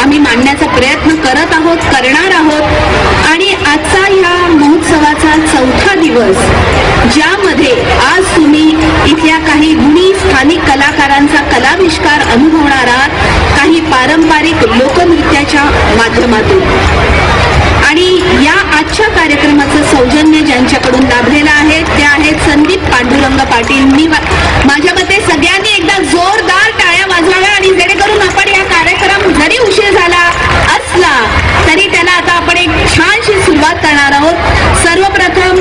आम्ही मांडण्याचा प्रयत्न करत आहोत, करणार आहोत। आणि आजचा ह्या महोत्सवाचा चौथा दिवस, ज्यामध्ये आज तुम्ही इथल्या काही गुणी स्थानिक कलाकारांचा कलाविष्कार अनुभवणार आहात, काही पारंपरिक लोकनृत्याच्या माध्यमातून। आणि या आजच्या कार्यक्रमाचं सौजन्य ज्यांच्याकडून लाभलेलं आहे ते आहेत संदीप पांडुरंग पाटील। मी माझ्या मते सगळ्यांनी एकदा जोरदार टाळ्या वाजवाव्या, आणि जेणेकरून आपण या कार्यक्रम जरी उशीर झाला असला तरी त्याला आता आपण एक छानशी सुरुवात करणार आहोत। सर्वप्रथम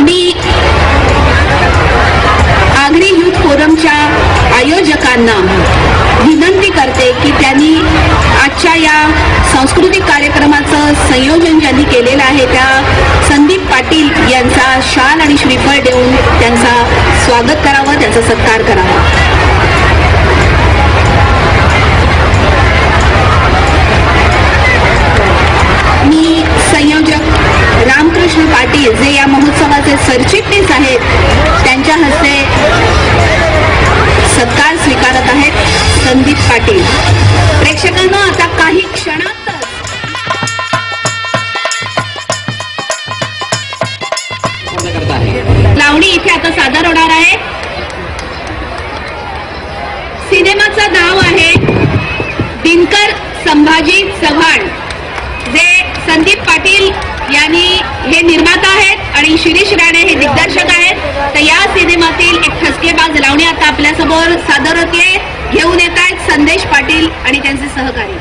मी आगरी युथ फोरमच्या आयोजकांना विनंती करते की त्यांनी आजच्या या सांस्कृतिक कार्यक्रमाचं संयोजन ज्यांनी केलेलं आहे त्या संदीप पाटील यांचा शाल आणि श्रीफळ देऊन त्यांचा स्वागत करावं, त्यांचा सत्कार करावा। मी संयोजक रामकृष्ण पाटील, जे या महोत्सवाचे सरचिटणीस आहेत, त्यांच्या हस्ते सत्कार स्वीकारत आहेत संदीप पाटील। प्रेक्षकांनो, आता काही क्षणात लावणी इथे आता सादर होणार आहे। सिनेमाचं नाव आहे दिनकर संभाजी चव्हाण, जे संदीप पाटील यांनी हे निर्माता आहेत आणि शिरीष राणे हे दिग्दर्शक आहेत। तर या सिनेमातील एक ठसकेबाज लावणी आता आपल्यासमोर सादर होते। घेऊन येत आहेत संदेश पाटील आणि त्यांचे सहकारी।